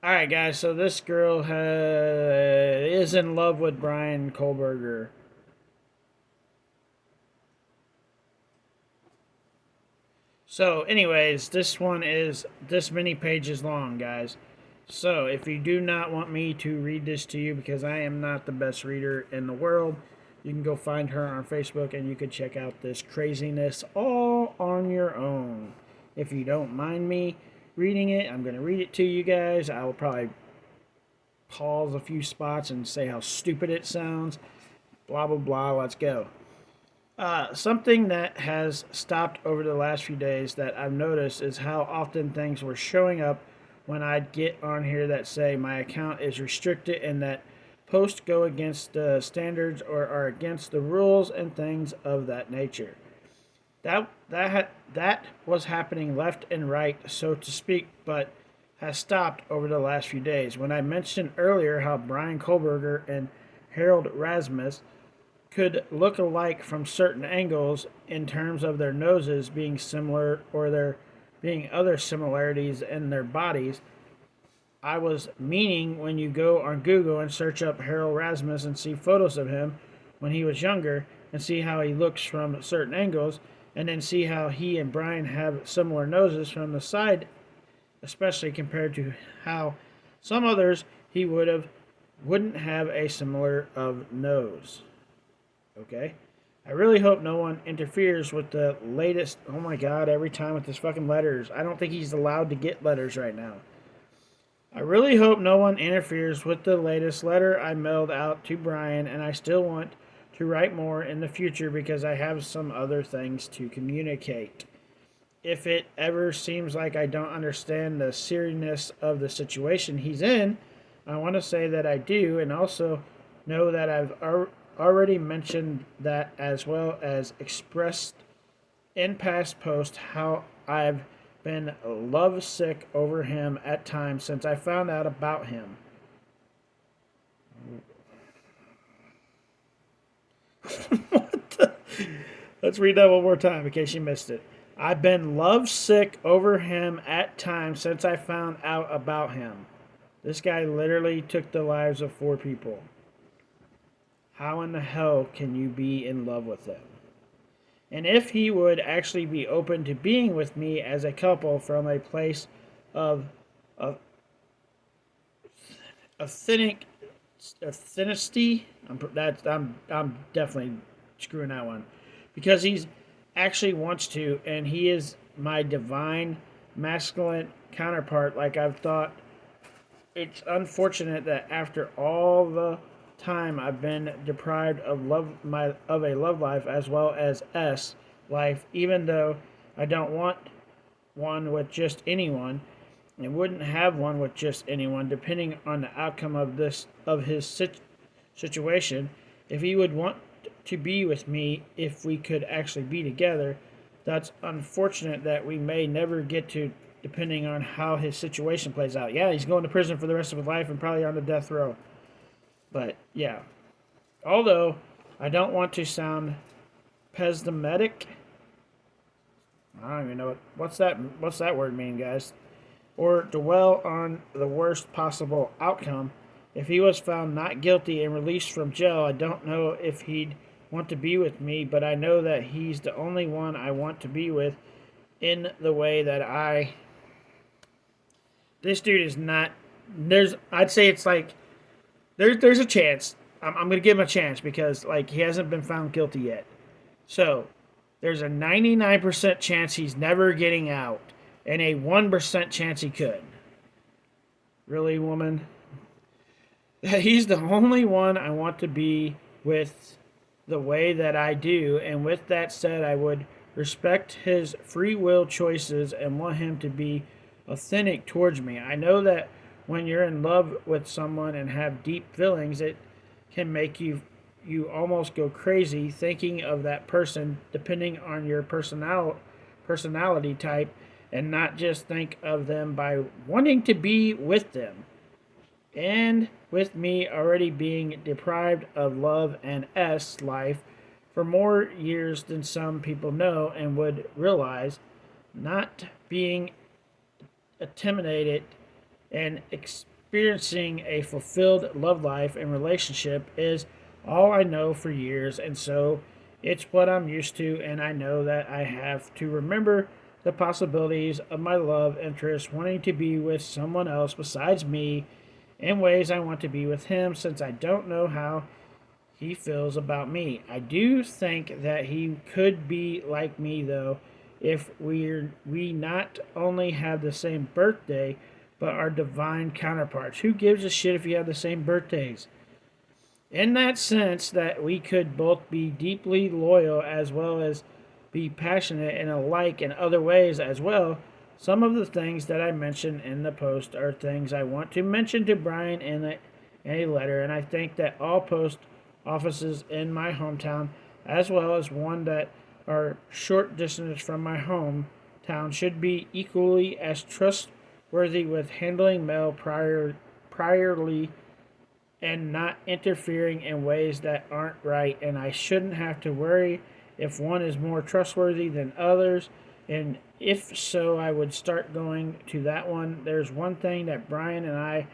All right, guys. So this girl is in love with Bryan Kohberger. So, anyways, this one is this many pages long, guys. So, if you do not want me to read this to you because I am not the best reader in the world, you can go find her on Facebook and you can check out this craziness all on your own. If you don't mind me reading it, I'm going to read it to you guys. I will probably pause a few spots and say how stupid it sounds. Blah, blah, blah. Let's go. Something that has stopped over the last few days that I've noticed is how often things were showing up when I'd get on here that say my account is restricted and that posts go against the standards or are against the rules and things of that nature. That was happening left and right, so to speak, but has stopped over the last few days. When I mentioned earlier how Bryan Kohberger and Harold Rasmus could look alike from certain angles in terms of their noses being similar or there being other similarities in their bodies, I was meaning when you go on Google and search up Harold Rasmus and see photos of him when he was younger and see how he looks from certain angles, and then see how he and Bryan have similar noses from the side, especially compared to how some others he wouldn't have a similar of nose. Okay? I really hope no one interferes with the latest. Oh my god, every time with his fucking letters. I don't think he's allowed to get letters right now. I really hope no one interferes with the latest letter I mailed out to Bryan, and I still want to write more in the future because I have some other things to communicate. If it ever seems like I don't understand the seriousness of the situation he's in, I want to say that I do, and also know that I've already mentioned that as well as expressed in past posts how I've been lovesick over him at times since I found out about him. What the? Let's read that one more time in case you missed it. I've been lovesick over him at times since I found out about him. This guy literally took the lives of 4 people. How in the hell can you be in love with him? And if he would actually be open to being with me as a couple from a place of of authentic authenticity, I'm definitely screwing that one because he's actually wants to, and he is my divine masculine counterpart. Like I've thought, it's unfortunate that after all the time I've been deprived of a love life as well as life, even though I don't want one with just anyone and wouldn't have one with just anyone depending on the outcome of his situation. If he would want to be with me if we could actually be together, that's unfortunate that we may never get to depending on how his situation plays out. Yeah, he's going to prison for the rest of his life and probably on the death row. But yeah, although I don't want to sound pessimistic, I don't even know what's that word mean, guys, or dwell on the worst possible outcome. If he was found not guilty and released from jail, I don't know if he'd want to be with me, but I know that he's the only one I want to be with in the way that I. This dude is not. I'd say it's like there's a chance. I'm gonna give him a chance because like he hasn't been found guilty yet. So there's a 99% chance he's never getting out, and a 1% chance he could. Really, woman? He's the only one I want to be with the way that I do, and with that said, I would respect his free will choices and want him to be authentic towards me. I know that when you're in love with someone and have deep feelings, it can make you almost go crazy thinking of that person depending on your personality type and not just think of them by wanting to be with them. And with me already being deprived of love and life for more years than some people know and would realize, not being intimidated and experiencing a fulfilled love life and relationship is all I know for years, and so it's what I'm used to, and I know that I have to remember the possibilities of my love interest wanting to be with someone else besides me in ways I want to be with him, since I don't know how he feels about me. I do think that he could be like me though, if we not only have the same birthday but are divine counterparts. Who gives a shit if you have the same birthdays? In that sense, that we could both be deeply loyal as well as be passionate and alike in other ways as well. Some of the things that I mentioned in the post are things I want to mention to Brian in a letter, and I think that all post offices in my hometown, as well as one that are short distance from my hometown, should be equally as trustworthy with handling mail priorly and not interfering in ways that aren't right, and I shouldn't have to worry if one is more trustworthy than others, and if so, I would start going to that one. There's one thing that Brian and I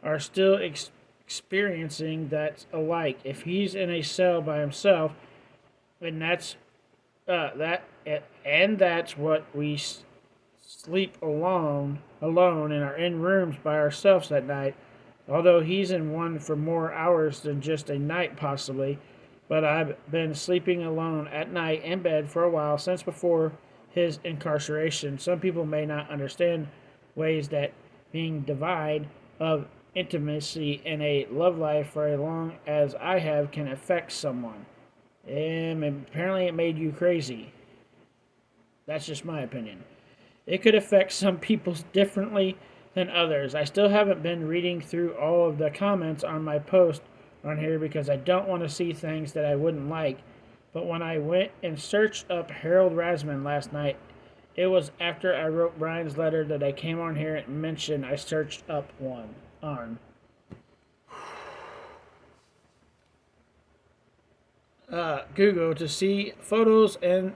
are still experiencing that's alike. If he's in a cell by himself, and that's what we sleep alone, and are in rooms by ourselves at night. Although he's in one for more hours than just a night, possibly, but I've been sleeping alone at night in bed for a while since before his incarceration. Some people may not understand ways that being devoid of intimacy in a love life for as long as I have can affect someone. And apparently it made you crazy. That's just my opinion. It could affect some people differently than others. I still haven't been reading through all of the comments on my post on here because I don't want to see things that I wouldn't like. But when I went and searched up Harold Rasman last night, it was after I wrote Brian's letter that I came on here and mentioned I searched up one on Google to see photos and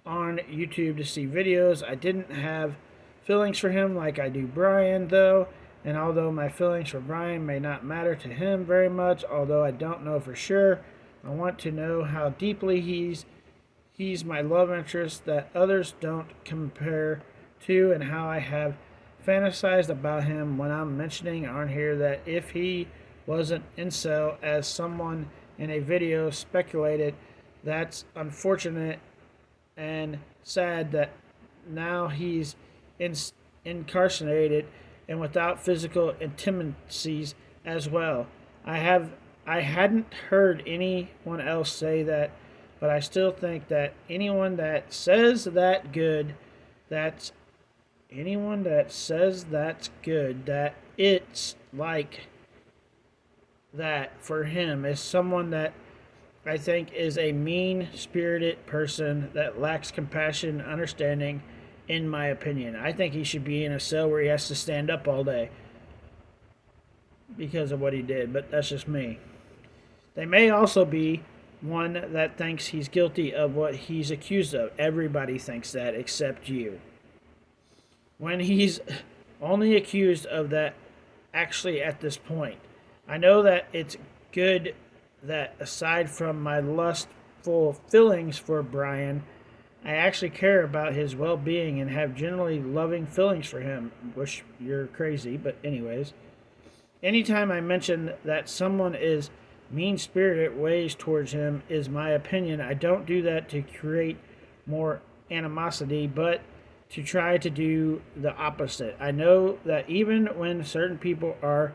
on YouTube to see videos. I didn't have feelings for him like I do Brian, though, and although my feelings for Brian may not matter to him very much, although I don't know for sure, I want to know how deeply he's my love interest that others don't compare to, and how I have fantasized about him when I'm mentioning on here that if he wasn't incel, as someone in a video speculated. That's unfortunate and sad that now he's incarcerated and without physical intimacies as well. I hadn't heard anyone else say that, but I still think that anyone that says that good, that's anyone that says that's good, that it's like that for him is someone that I think is a mean-spirited person that lacks compassion and understanding, in my opinion. I think he should be in a cell where he has to stand up all day because of what he did, but that's just me. They may also be one that thinks he's guilty of what he's accused of. Everybody thinks that except you. When he's only accused of that actually at this point. I know that it's good that aside from my lustful feelings for Brian, I actually care about his well-being and have generally loving feelings for him, which you're crazy, but anyways. Anytime I mention that someone is mean-spirited ways towards him is my opinion. I don't do that to create more animosity, but to try to do the opposite. I know that even when certain people are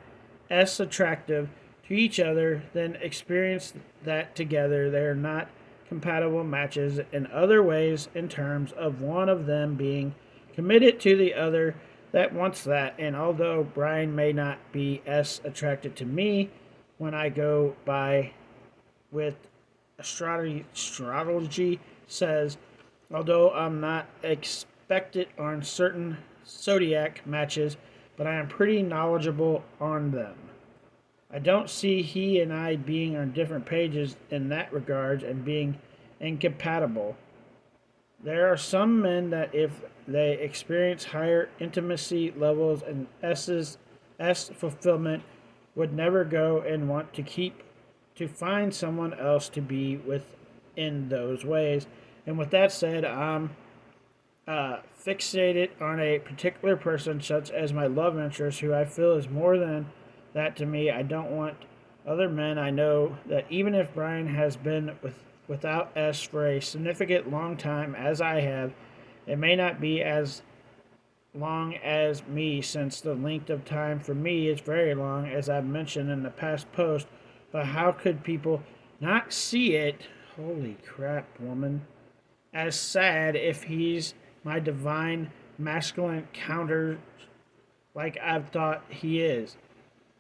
as attractive to each other, then experience that together, they are not compatible matches in other ways in terms of one of them being committed to the other that wants that. And although Brian may not be as attracted to me when I go by with astrology says, although I'm not expected on certain zodiac matches, but I am pretty knowledgeable on them. I don't see he and I being on different pages in that regard and being incompatible. There are some men that if they experience higher intimacy levels and S's fulfillment would never go and want to find someone else to be with in those ways. And with that said, I'm fixated on a particular person, such as my love interest, who I feel is more than that to me. I don't want other men. I know that even if Bryan has been without S for a significant long time, as I have, it may not be as long as me, since the length of time for me is very long, as I've mentioned in the past post. But how could people not see it? Holy crap, woman. As sad if he's my divine masculine counter like I've thought he is.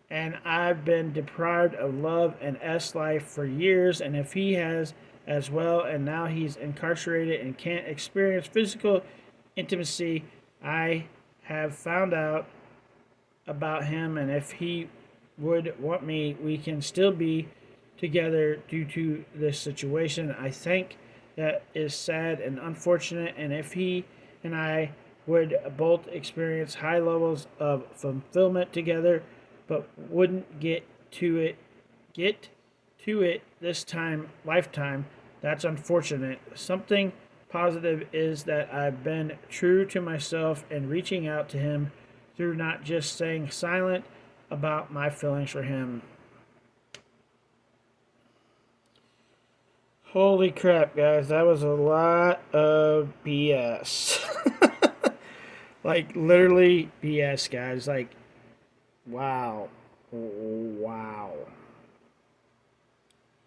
And I've been deprived of love and S life for years, and if he has as well, and now he's incarcerated and can't experience physical intimacy, I have found out about him, and if he would want me, we can still be together due to this situation. I think that is sad and unfortunate, and if he and I would both experience high levels of fulfillment together, but wouldn't get to it this time lifetime. That's unfortunate. Something positive is that I've been true to myself and reaching out to him through not just staying silent about my feelings for him. Holy crap, guys, that was a lot of BS. Like, literally BS, guys. Like, wow. Wow.